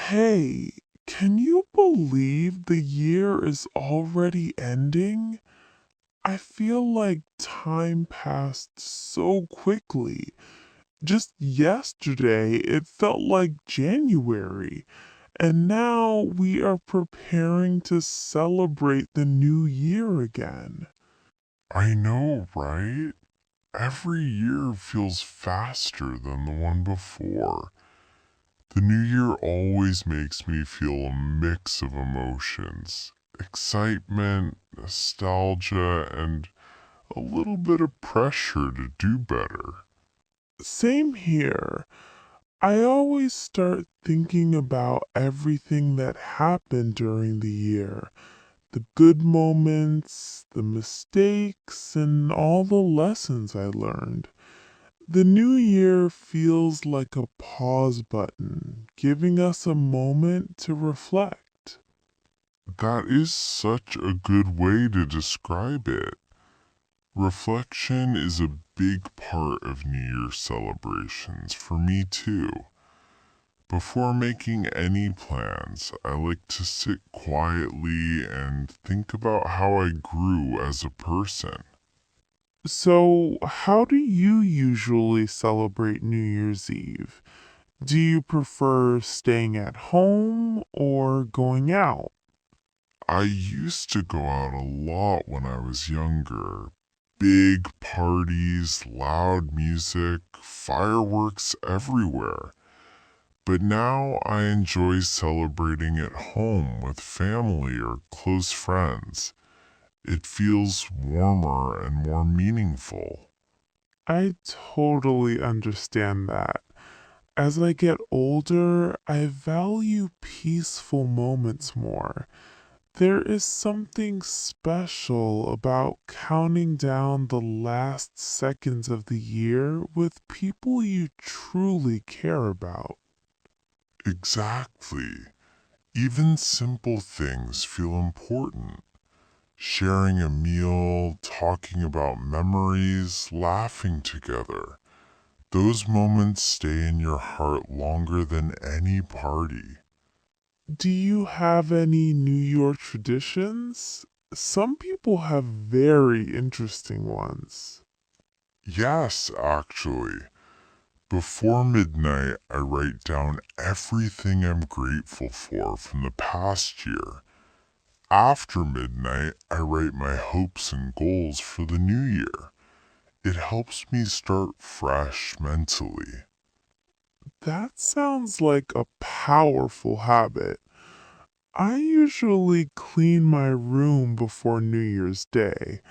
Hey, can you believe the year is already ending? I feel like time passed so quickly. Just yesterday, it felt like January, and now we are preparing to celebrate the new year again. I know, right? Every year feels faster than the one before. The new year always makes me feel a mix of emotions: excitement, nostalgia, and a little bit of pressure to do better. Same here. I always start thinking about everything that happened during the year, the good moments, the mistakes, and all the lessons I learned. The new year feels like a pause button, giving us a moment to reflect. That is such a good way to describe it. Reflection is a big part of New Year celebrations for me too. Before making any plans, I like to sit quietly and think about how I grew as a person. So, how do you usually celebrate New Year's Eve? Do you prefer staying at home or going out? I used to go out a lot when I was younger. Big parties, loud music, fireworks everywhere. But now I enjoy celebrating at home with family or close friends. It feels warmer and more meaningful. I totally understand that. As I get older, I value peaceful moments more. There is something special about counting down the last seconds of the year with people you truly care about. Exactly. Even simple things feel important. Sharing a meal, talking about memories, laughing together. Those moments stay in your heart longer than any party. Do you have any New York traditions? Some people have very interesting ones. Yes, actually. Before midnight, I write down everything I'm grateful for from the past year. After midnight, I write my hopes and goals for the new year. It helps me start fresh mentally. That sounds like a powerful habit. I usually clean my room before New Year's Day.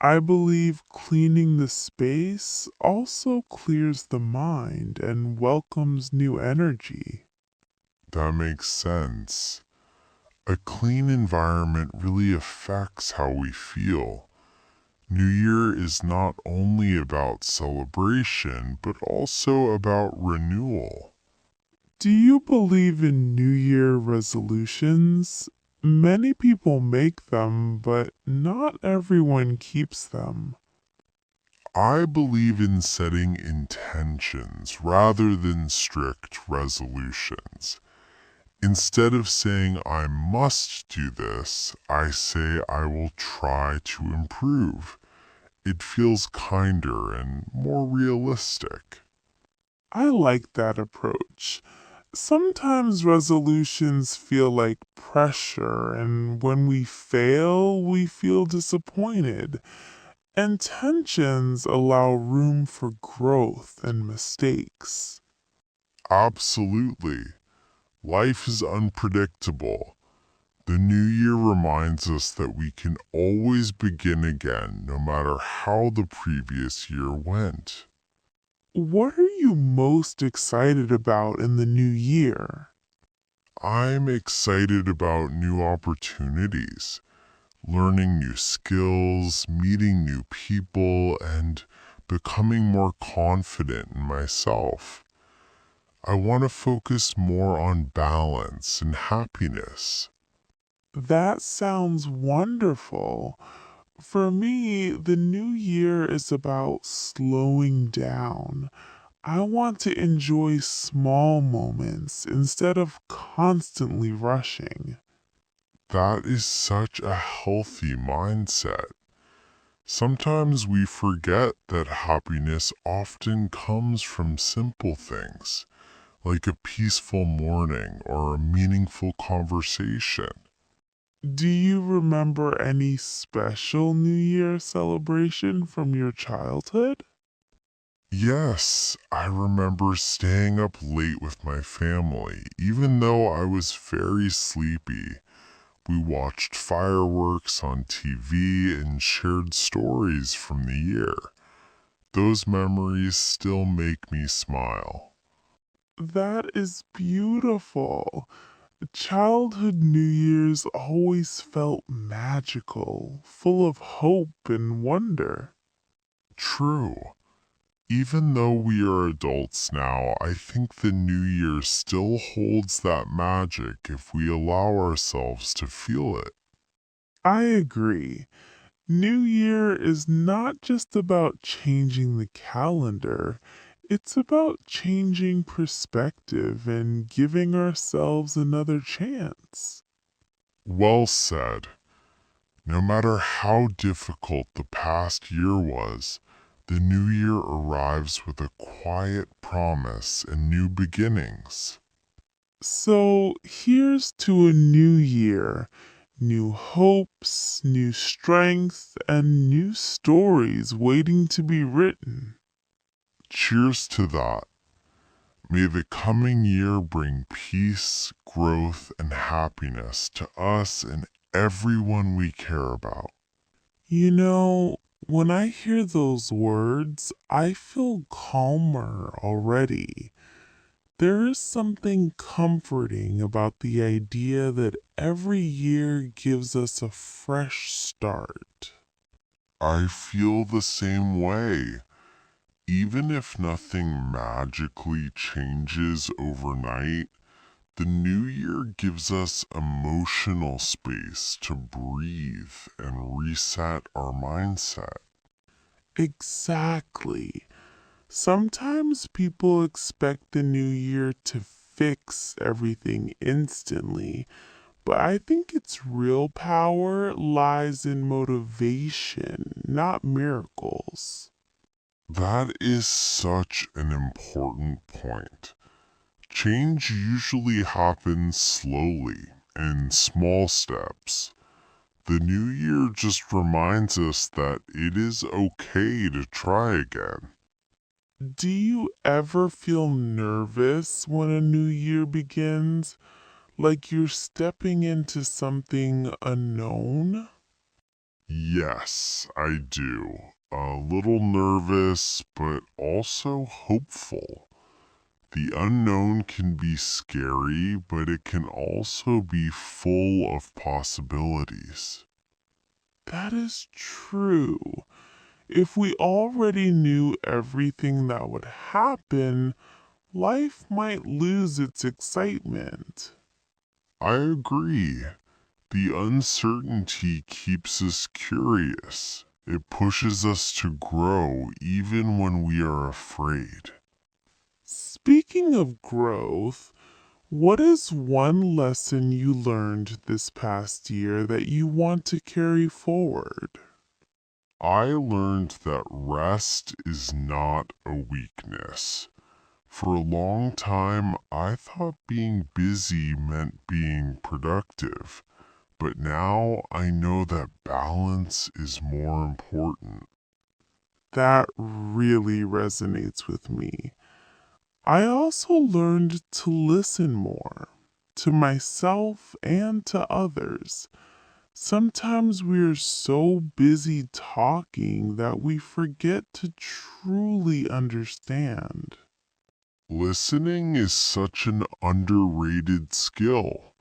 I believe cleaning the space also clears the mind and welcomes new energy. That makes sense. A clean environment really affects how we feel. New Year is not only about celebration, but also about renewal. Do you believe in New Year resolutions? Many people make them, but not everyone keeps them. I believe in setting intentions rather than strict resolutions. Instead of saying I must do this, I say I will try to improve. It feels kinder and more realistic. I like that approach. Sometimes resolutions feel like pressure, and when we fail, we feel disappointed. And tensions allow room for growth and mistakes. Absolutely. Life is unpredictable. The new year reminds us that we can always begin again no matter how the previous year went. What are you most excited about in the new year? I'm excited about new opportunities, learning new skills, meeting new people, and becoming more confident in myself. I want to focus more on balance and happiness. That sounds wonderful. For me, the new year is about slowing down. I want to enjoy small moments instead of constantly rushing. That is such a healthy mindset. Sometimes we forget that happiness often comes from simple things, like a peaceful morning or a meaningful conversation. Do you remember any special New Year celebration from your childhood? Yes, I remember staying up late with my family, even though I was very sleepy. We watched fireworks on TV and shared stories from the year. Those memories still make me smile. That is beautiful. Childhood New Year's always felt magical, full of hope and wonder. True. Even though we are adults now, I think the new year still holds that magic if we allow ourselves to feel it. I agree. New Year is not just about changing the calendar, it's about changing perspective and giving ourselves another chance. Well said. No matter how difficult the past year was, the new year arrives with a quiet promise and new beginnings. So here's to a new year, new hopes, new strength, and new stories waiting to be written. Cheers to that. May the coming year bring peace, growth, and happiness to us and everyone we care about. You know, when I hear those words, I feel calmer already. There is something comforting about the idea that every year gives us a fresh start. I feel the same way. Even if nothing magically changes overnight, the new year gives us emotional space to breathe and reset our mindset. Exactly. Sometimes people expect the new year to fix everything instantly, but I think its real power lies in motivation, not miracles. That is such an important point. Change usually happens slowly, in small steps. The new year just reminds us that it is okay to try again. Do you ever feel nervous when a new year begins? Like you're stepping into something unknown? Yes, I do. A little nervous, but also hopeful. The unknown can be scary, but it can also be full of possibilities. That is true. If we already knew everything that would happen, life might lose its excitement. I agree. The uncertainty keeps us curious. It pushes us to grow even when we are afraid. Speaking of growth, what is one lesson you learned this past year that you want to carry forward? I learned that rest is not a weakness. For a long time, I thought being busy meant being productive, but now I know that balance is more important. That really resonates with me. I also learned to listen more, to myself and to others. Sometimes we're so busy talking that we forget to truly understand. Listening is such an underrated skill.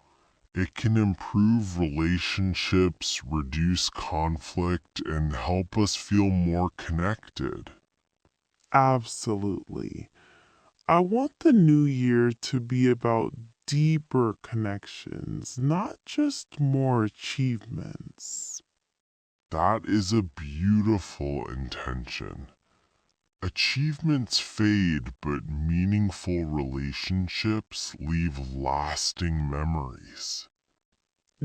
It can improve relationships, reduce conflict, and help us feel more connected. Absolutely. I want the new year to be about deeper connections, not just more achievements. That is a beautiful intention. Achievements fade, but meaningful relationships leave lasting memories.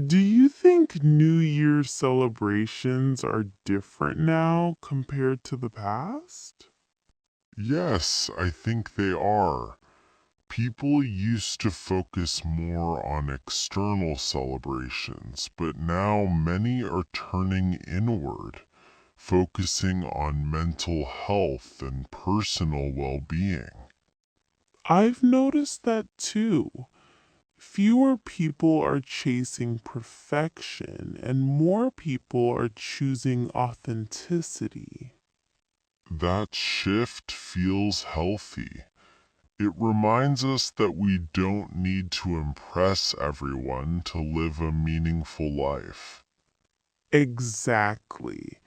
Do you think New Year's celebrations are different now compared to the past? Yes, I think they are. People used to focus more on external celebrations, but now many are turning inward, focusing on mental health and personal well-being. I've noticed that too. Fewer people are chasing perfection, and more people are choosing authenticity. That shift feels healthy. It reminds us that we don't need to impress everyone to live a meaningful life. Exactly.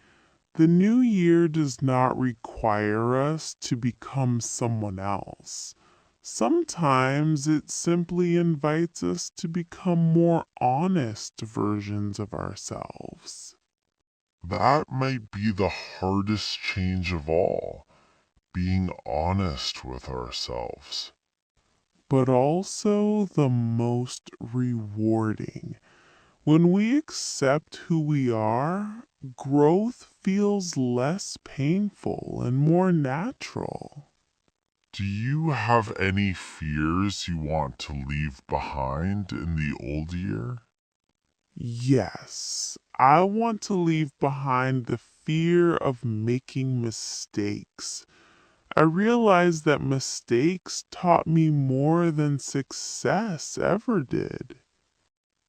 The new year does not require us to become someone else. Sometimes it simply invites us to become more honest versions of ourselves. That might be the hardest change of all, being honest with ourselves. But also the most rewarding. When we accept who we are, growth feels less painful and more natural. Do you have any fears you want to leave behind in the old year? Yes, I want to leave behind the fear of making mistakes. I realized that mistakes taught me more than success ever did.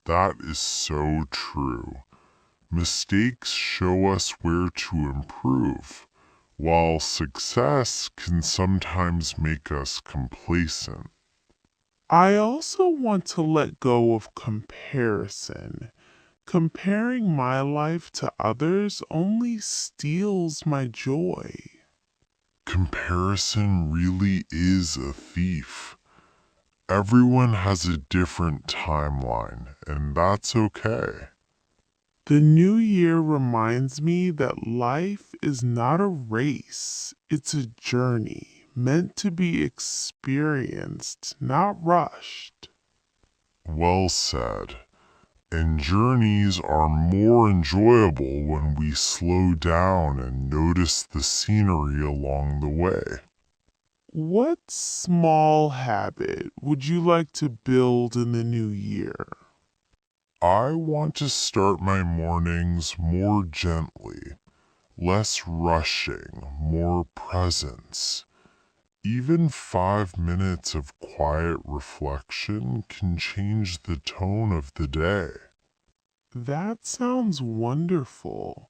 That is so true. Mistakes show us where to improve, while success can sometimes make us complacent. I also want to let go of comparison. Comparing my life to others only steals my joy. Comparison really is a thief. Everyone has a different timeline, and that's okay. The new year reminds me that life is not a race, it's a journey meant to be experienced, not rushed. Well said. And journeys are more enjoyable when we slow down and notice the scenery along the way. What small habit would you like to build in the new year? I want to start my mornings more gently, less rushing, more presence. Even 5 minutes of quiet reflection can change the tone of the day. That sounds wonderful.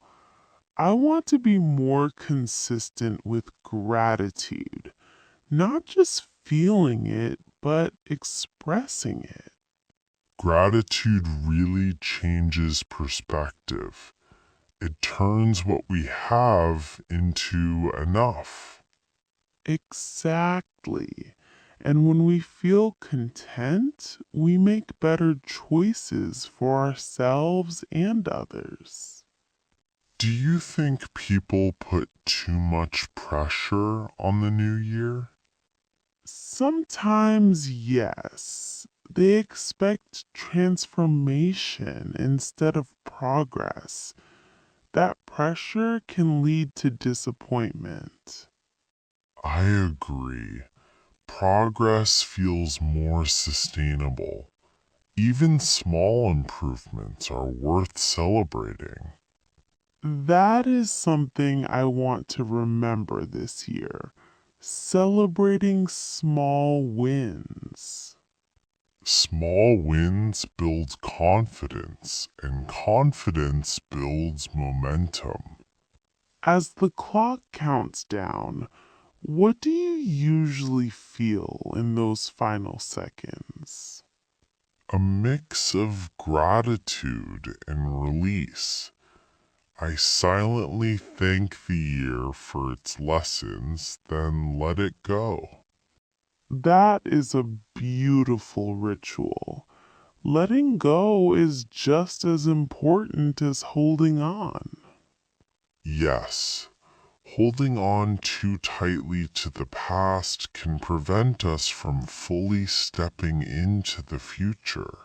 I want to be more consistent with gratitude, not just feeling it, but expressing it. Gratitude really changes perspective. It turns what we have into enough. Exactly. And when we feel content, we make better choices for ourselves and others. Do you think people put too much pressure on the new year? Sometimes, yes, they expect transformation instead of progress. That pressure can lead to disappointment. I agree. Progress feels more sustainable. Even small improvements are worth celebrating. That is something I want to remember this year. Celebrating small wins. Small wins build confidence, and confidence builds momentum. As the clock counts down, what do you usually feel in those final seconds? A mix of gratitude and release. I silently thank the year for its lessons, then let it go. That is a beautiful ritual. Letting go is just as important as holding on. Yes, Holding on too tightly to the past can prevent us from fully stepping into the future.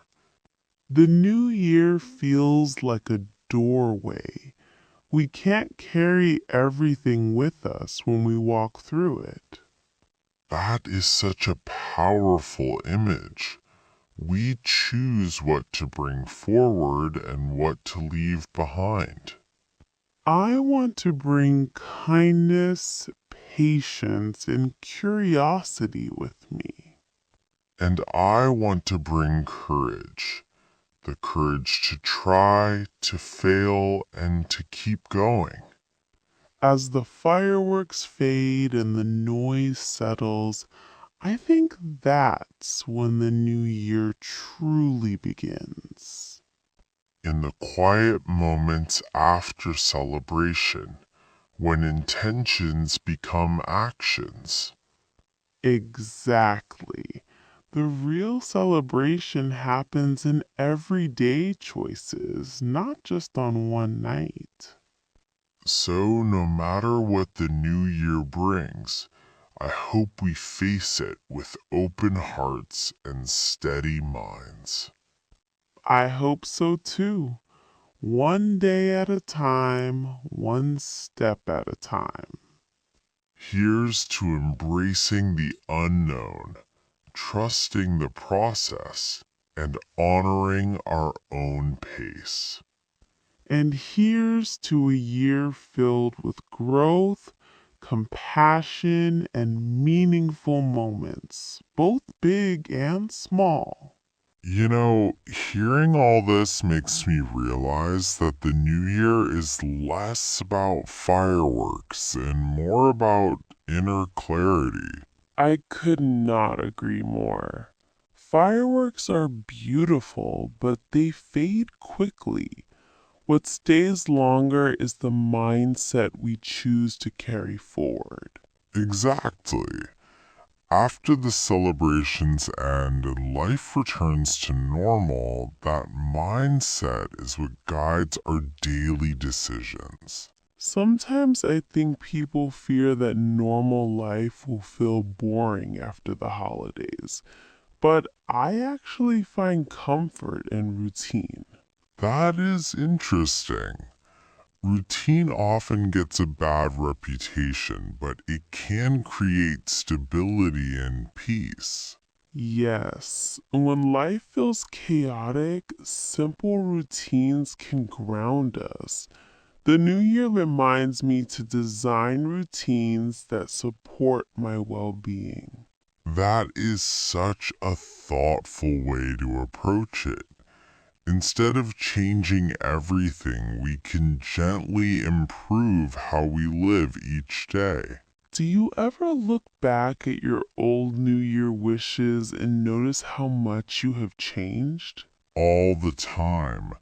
The new year feels like a doorway. We can't carry everything with us when we walk through it. That is such a powerful image. We choose what to bring forward and what to leave behind. I want to bring kindness, patience, and curiosity with me. And I want to bring courage. The courage to try, to fail, and to keep going. As the fireworks fade and the noise settles, I think that's when the new year truly begins. In the quiet moments after celebration, when intentions become actions. Exactly. The real celebration happens in everyday choices, not just on one night. So, no matter what the new year brings, I hope we face it with open hearts and steady minds. I hope so too. One day at a time, one step at a time. Here's to embracing the unknown, trusting the process, and honoring our own pace. And here's to a year filled with growth, compassion, and meaningful moments, both big and small. You know, hearing all this makes me realize that the new year is less about fireworks and more about inner clarity. I could not agree more. Fireworks are beautiful, but they fade quickly. What stays longer is the mindset we choose to carry forward. Exactly. After the celebrations end and life returns to normal, that mindset is what guides our daily decisions. Sometimes I think people fear that normal life will feel boring after the holidays, but I actually find comfort in routine. That is interesting. Routine often gets a bad reputation, but it can create stability and peace. Yes, when life feels chaotic, simple routines can ground us. The new year reminds me to design routines that support my well being. That is such a thoughtful way to approach it. Instead of changing everything, we can gently improve how we live each day. Do you ever look back at your old New Year wishes and notice how much you have changed? All the time.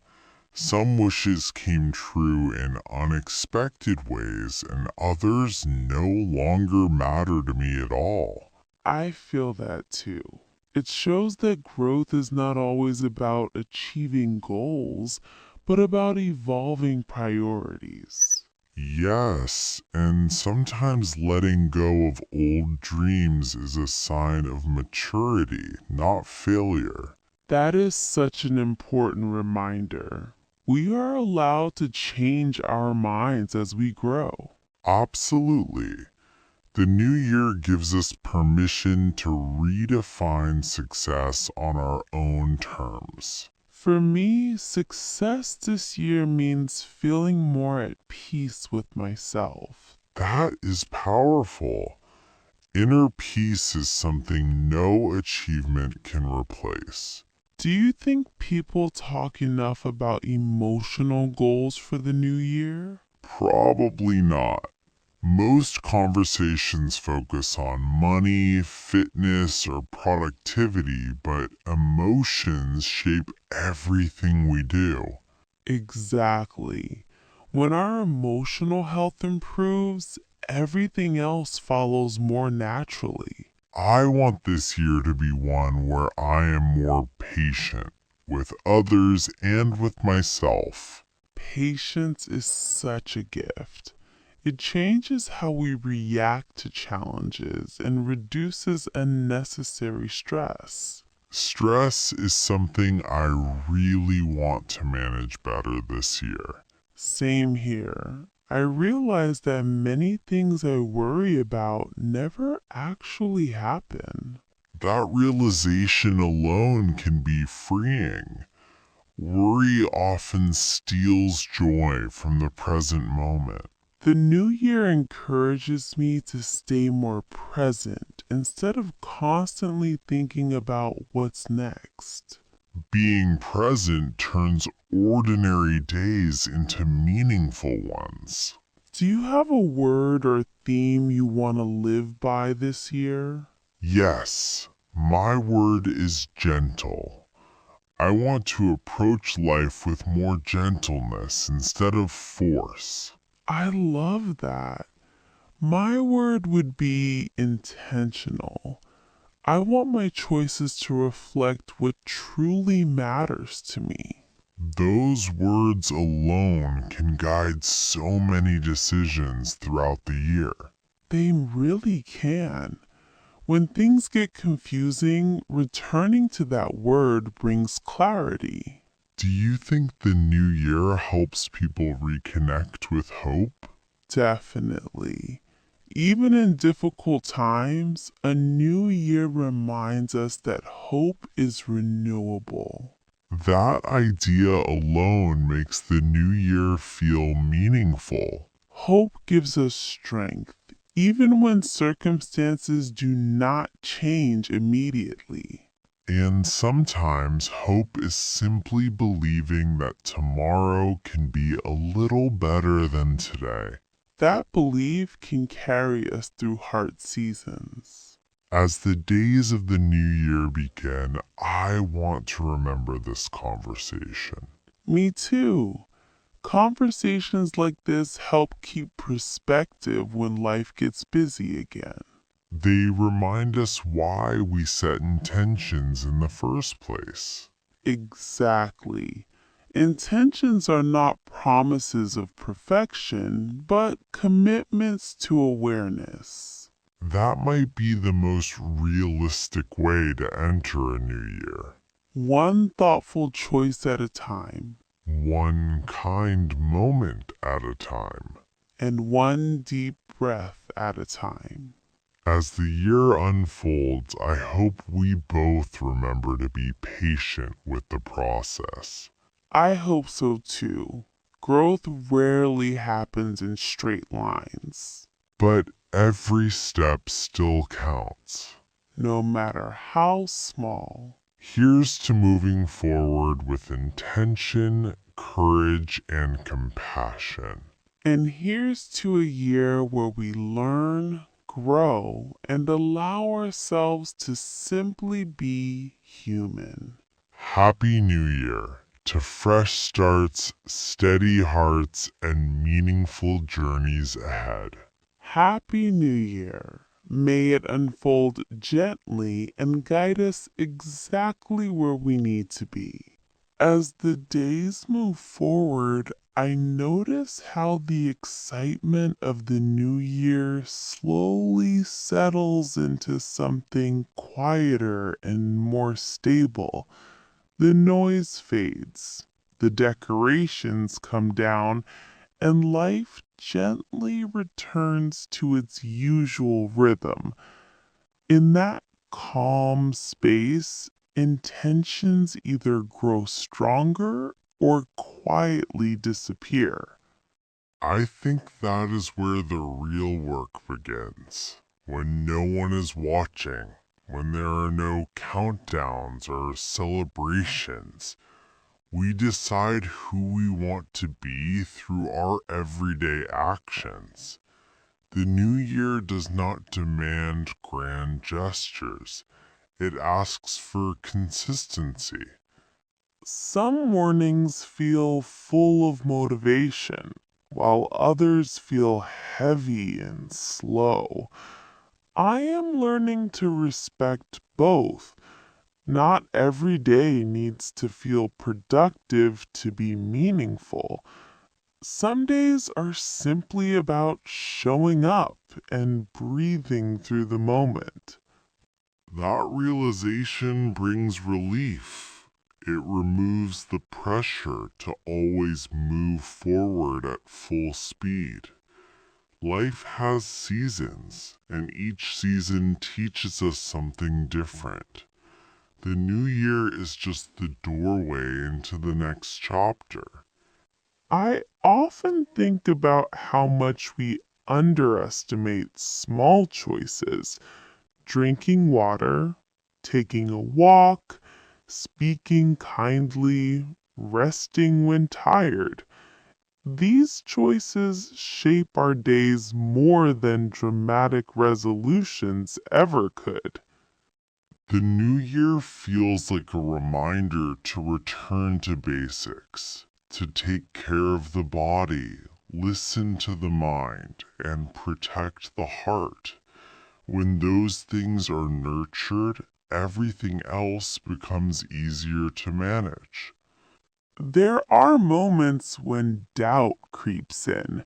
Some wishes came true in unexpected ways, and others no longer matter to me at all. I feel that too. It shows that growth is not always about achieving goals, but about evolving priorities. Yes, and sometimes letting go of old dreams is a sign of maturity, not failure. That is such an important reminder. We are allowed to change our minds as we grow. Absolutely. The new year gives us permission to redefine success on our own terms. For me, success this year means feeling more at peace with myself. That is powerful. Inner peace is something no achievement can replace. Do you think people talk enough about emotional goals for the new year? Probably not. Most conversations focus on money, fitness, or productivity, but emotions shape everything we do. Exactly. When our emotional health improves, everything else follows more naturally. I want this year to be one where I am more patient with others and with myself. Patience is such a gift. It changes how we react to challenges and reduces unnecessary stress. Stress is something I really want to manage better this year. Same here. I realize that many things I worry about never actually happen. That realization alone can be freeing. Worry often steals joy from the present moment. The new year encourages me to stay more present instead of constantly thinking about what's next. Being present turns ordinary days into meaningful ones. Do you have a word or theme you want to live by this year? Yes, my word is gentle. I want to approach life with more gentleness instead of force. I love that. My word would be intentional. I want my choices to reflect what truly matters to me. Those words alone can guide so many decisions throughout the year. They really can. When things get confusing, returning to that word brings clarity. Do you think the new year helps people reconnect with hope? Definitely. Even in difficult times, a new year reminds us that hope is renewable. That idea alone makes the new year feel meaningful. Hope gives us strength, even when circumstances do not change immediately. And sometimes hope is simply believing that tomorrow can be a little better than today. That belief can carry us through hard seasons. As the days of the new year begin, I want to remember this conversation. Me too. Conversations like this help keep perspective when life gets busy again. They remind us why we set intentions in the first place. Exactly. Intentions are not promises of perfection, but commitments to awareness. That might be the most realistic way to enter a new year. One thoughtful choice at a time, One kind moment at a time. and one deep breath at a time. As the year unfolds, I hope we both remember to be patient with the process. I hope so too. Growth rarely happens in straight lines, But every step still counts. no matter how small. Here's to moving forward with intention, courage, and compassion. And here's to a year where we learn, grow, and allow ourselves to simply be human. Happy New Year to fresh starts, steady hearts, and meaningful journeys ahead. Happy New Year. May it unfold gently and guide us exactly where we need to be. As the days move forward, I notice how the excitement of the new year slowly settles into something quieter and more stable. The noise fades, the decorations come down, and life gently returns to its usual rhythm. In that calm space, intentions either grow stronger or quietly disappear. I think that is where the real work begins. When no one is watching, when there are no countdowns or celebrations, we decide who we want to be through our everyday actions. The new year does not demand grand gestures. It asks for consistency. Some mornings feel full of motivation, while others feel heavy and slow. I am learning to respect both. Not every day needs to feel productive to be meaningful. Some days are simply about showing up and breathing through the moment. That realization brings relief. It removes the pressure to always move forward at full speed. Life has seasons, and each season teaches us something different. The new year is just the doorway into the next chapter. I often think about how much we underestimate small choices: drinking water, taking a walk, speaking kindly, resting when tired. These choices shape our days more than dramatic resolutions ever could. The new year feels like a reminder to return to basics, to take care of the body, listen to the mind, and protect the heart. When those things are nurtured, everything else becomes easier to manage. There are moments when doubt creeps in,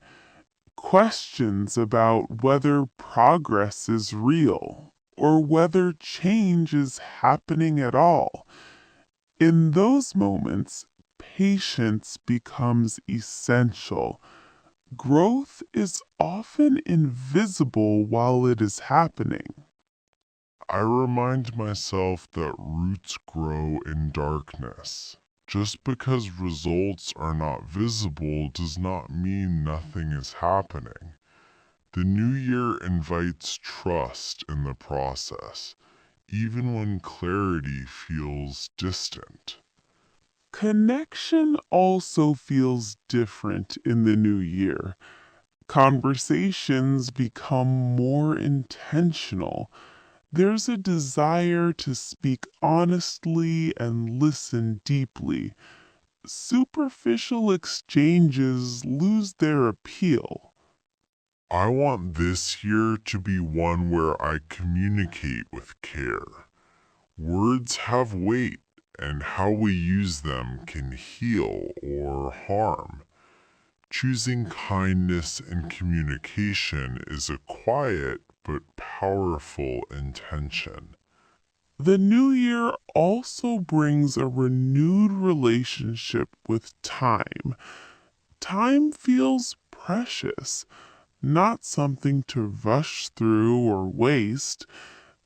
questions about whether progress is real or whether change is happening at all. In those moments, patience becomes essential. Growth is often invisible while it is happening. I remind myself that roots grow in darkness. Just because results are not visible does not mean nothing is happening. The new year invites trust in the process, even when clarity feels distant. Connection also feels different in the new year. Conversations become more intentional. There's a desire to speak honestly and listen deeply. Superficial exchanges lose their appeal. I want this year to be one where I communicate with care. Words have weight, and how we use them can heal or harm. Choosing kindness in communication is a quiet but powerful intention. The new year also brings a renewed relationship with time. Time feels precious, not something to rush through or waste.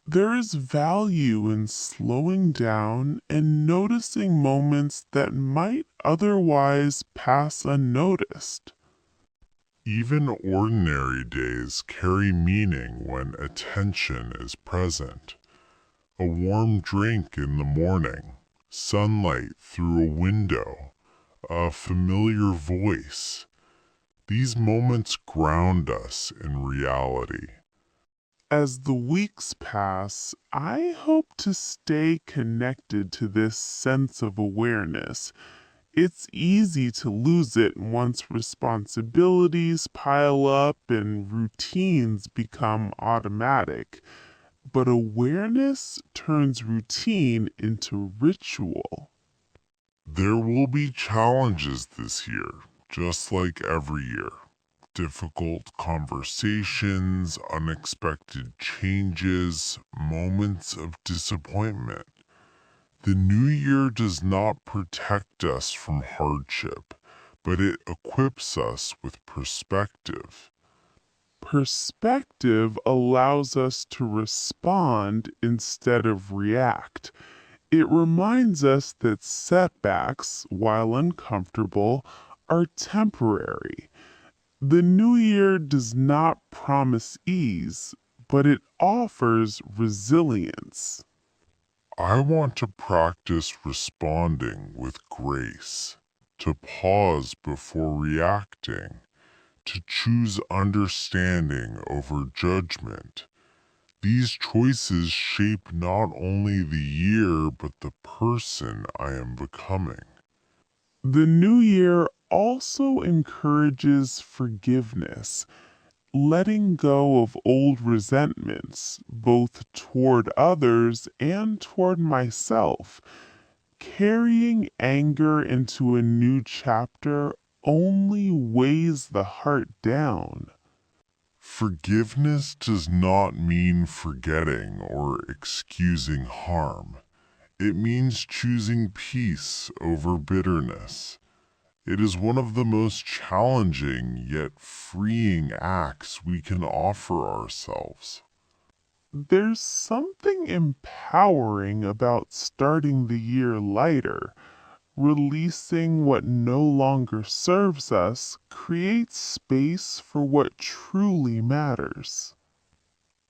There is value in slowing down and noticing moments that might otherwise pass unnoticed. Even ordinary days carry meaning when attention is present. A warm drink in the morning, sunlight through a window, a familiar voice. These moments ground us in reality. As the weeks pass, I hope to stay connected to this sense of awareness. It's easy to lose it once responsibilities pile up and routines become automatic. But awareness turns routine into ritual. There will be challenges this year, just like every year. Difficult conversations, unexpected changes, moments of disappointment. The new year does not protect us from hardship, but it equips us with perspective. Perspective allows us to respond instead of react. It reminds us that setbacks, while uncomfortable, are temporary. The new year does not promise ease, but it offers resilience. I want to practice responding with grace, to pause before reacting, to choose understanding over judgment. These choices shape not only the year, but the person I am becoming. The new year also encourages forgiveness, letting go of old resentments, both toward others and toward myself. Carrying anger into a new chapter only weighs the heart down. Forgiveness does not mean forgetting or excusing harm. It means choosing peace over bitterness. It is one of the most challenging yet freeing acts we can offer ourselves. There's something empowering about starting the year lighter. Releasing what no longer serves us creates space for what truly matters.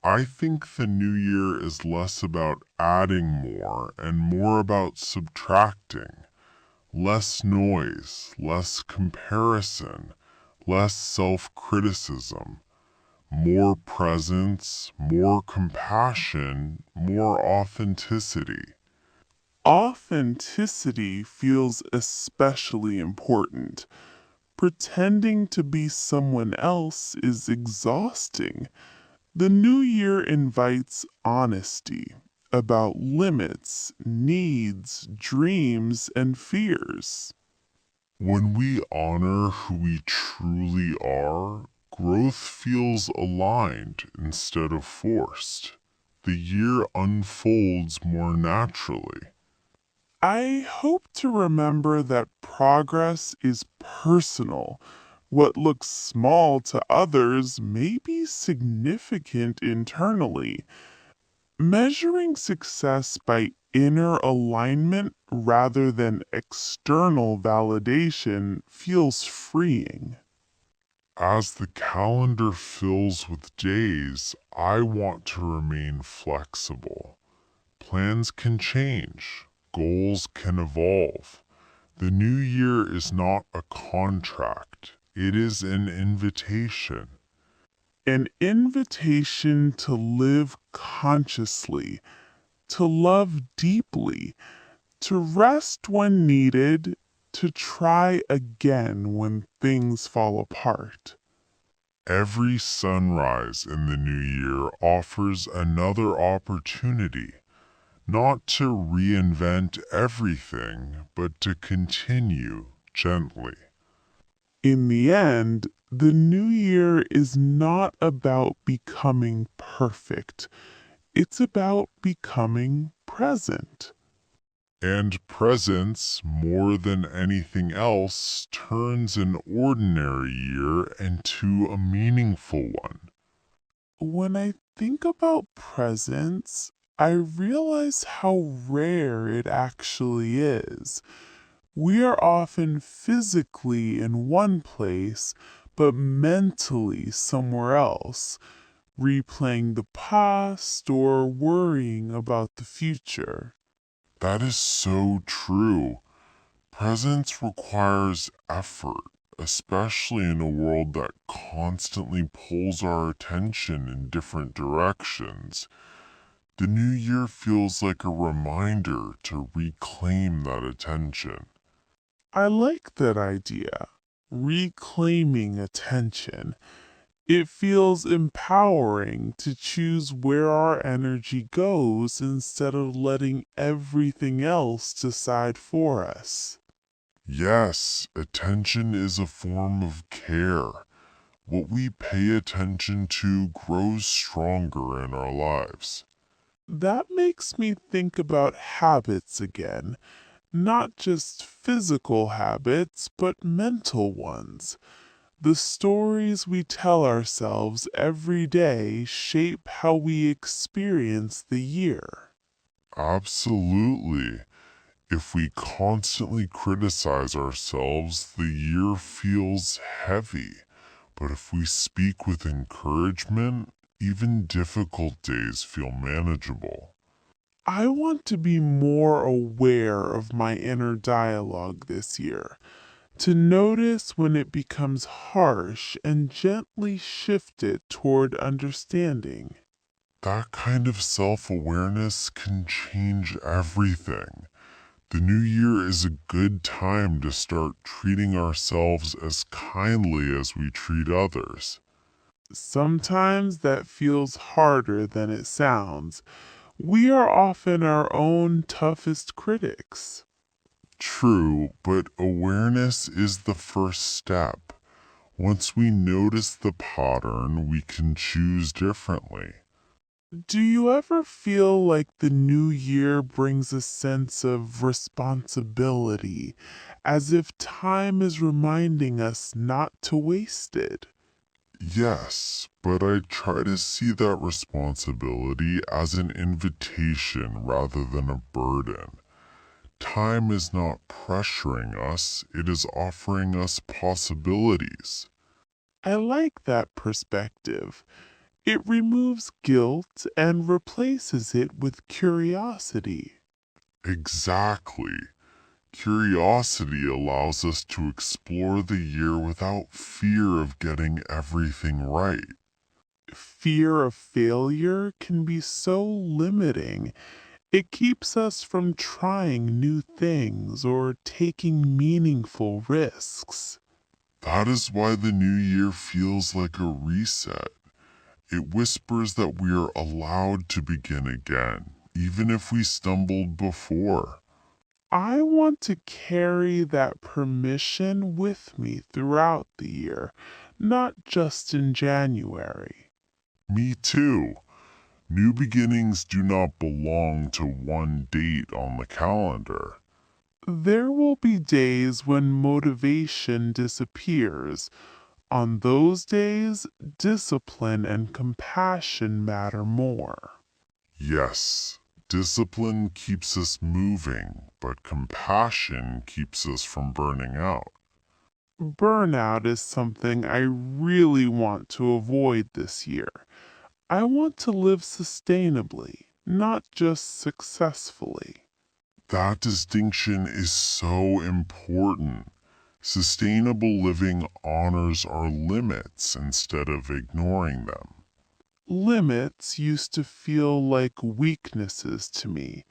I think the new year is less about adding more and more about subtracting. Less noise, less comparison, less self-criticism, more presence, more compassion, more authenticity. Authenticity feels especially important. Pretending to be someone else is exhausting. The new year invites honesty about limits, needs, dreams, and fears. When we honor who we truly are, growth feels aligned instead of forced. The year unfolds more naturally. I hope to remember that progress is personal. What looks small to others may be significant internally. Measuring success by inner alignment rather than external validation feels freeing. As the calendar fills with days, I want to remain flexible. Plans can change, goals can evolve. The new year is not a contract, it is an invitation. An invitation to live consciously, to love deeply, to rest when needed, to try again when things fall apart. Every sunrise in the new year offers another opportunity, not to reinvent everything, but to continue gently. In the end, the new year is not about becoming perfect. It's about becoming present. And presence, more than anything else, turns an ordinary year into a meaningful one. When I think about presence, I realize how rare it actually is. We are often physically in one place, but mentally somewhere else, replaying the past or worrying about the future. That is so true. Presence requires effort, especially in a world that constantly pulls our attention in different directions. The new year feels like a reminder to reclaim that attention. I like that idea. Reclaiming attention. It feels empowering to choose where our energy goes instead of letting everything else decide for us. Yes, attention is a form of care. What we pay attention to grows stronger in our lives. That makes me think about habits again. Not just physical habits, but mental ones. The stories we tell ourselves every day shape how we experience the year. Absolutely. If we constantly criticize ourselves, the year feels heavy. But if we speak with encouragement, even difficult days feel manageable. I want to be more aware of my inner dialogue this year, to notice when it becomes harsh and gently shift it toward understanding. That kind of self-awareness can change everything. The new year is a good time to start treating ourselves as kindly as we treat others. Sometimes that feels harder than it sounds. We are often our own toughest critics. True, but awareness is the first step. Once we notice the pattern, we can choose differently. Do you ever feel like the new year brings a sense of responsibility, as if time is reminding us not to waste it? Yes, but I try to see that responsibility as an invitation rather than a burden. Time is not pressuring us, it is offering us possibilities. I like that perspective. It removes guilt and replaces it with curiosity. Exactly. Curiosity allows us to explore the year without fear of getting everything right. Fear of failure can be so limiting. It keeps us from trying new things or taking meaningful risks. That is why the new year feels like a reset. It whispers that we are allowed to begin again, even if we stumbled before. I want to carry that permission with me throughout the year, not just in January. Me too. New beginnings do not belong to one date on the calendar. There will be days when motivation disappears. On those days, discipline and compassion matter more. Yes, discipline keeps us moving, but compassion keeps us from burning out. Burnout is something I really want to avoid this year. I want to live sustainably, not just successfully. That distinction is so important. Sustainable living honors our limits instead of ignoring them. Limits used to feel like weaknesses to me.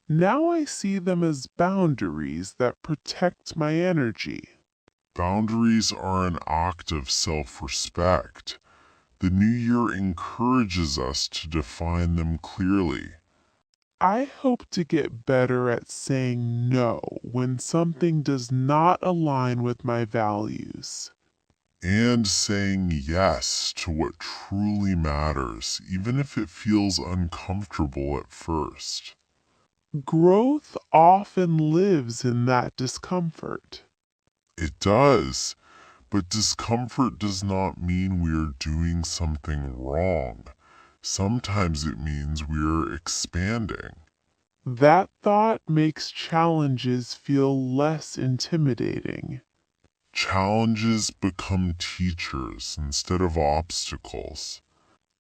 Now I see them as boundaries that protect my energy. Boundaries are an act of self-respect. The new year encourages us to define them clearly. I hope to get better at saying no when something does not align with my values. And saying yes to what truly matters, even if it feels uncomfortable at first. Growth often lives in that discomfort. It does, but discomfort does not mean we are doing something wrong. Sometimes it means we are expanding. That thought makes challenges feel less intimidating. Challenges become teachers instead of obstacles.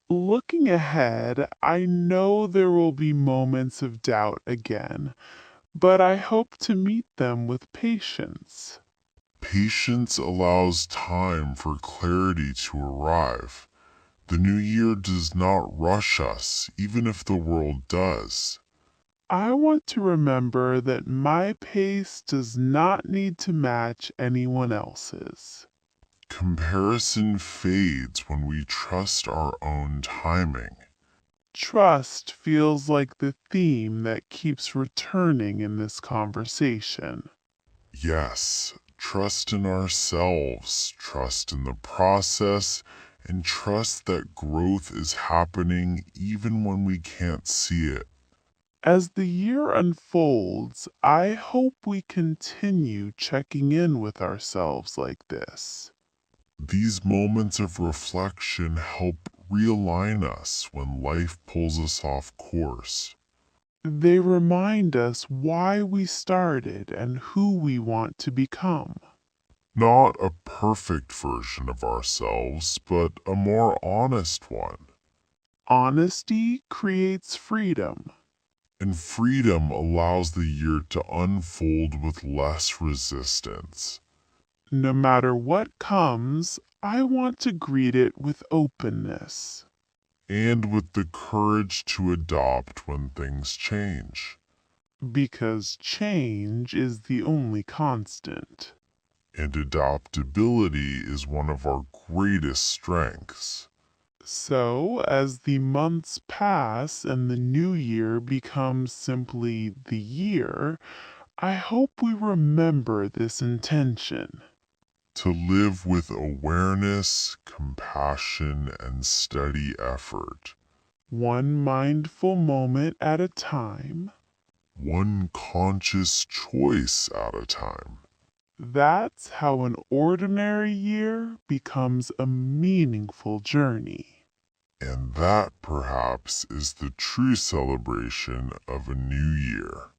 Looking ahead, I know there will be moments of doubt again, but I hope to meet them with patience. Patience allows time for clarity to arrive. The new year does not rush us, even if the world does. I want to remember that my pace does not need to match anyone else's. Comparison fades when we trust our own timing. Trust feels like the theme that keeps returning in this conversation. Yes, trust in ourselves, trust in the process, and trust that growth is happening even when we can't see it. As the year unfolds, I hope we continue checking in with ourselves like this. These moments of reflection help realign us when life pulls us off course. They remind us why we started and who we want to become. Not a perfect version of ourselves, but a more honest one. Honesty creates freedom. And freedom allows the year to unfold with less resistance. No matter what comes, I want to greet it with openness. And with the courage to adopt when things change. Because change is the only constant. And adaptability is one of our greatest strengths. So, as the months pass and the new year becomes simply the year, I hope we remember this intention. To live with awareness, compassion, and steady effort. One mindful moment at a time. One conscious choice at a time. That's how an ordinary year becomes a meaningful journey. And that, perhaps, is the true celebration of a new year.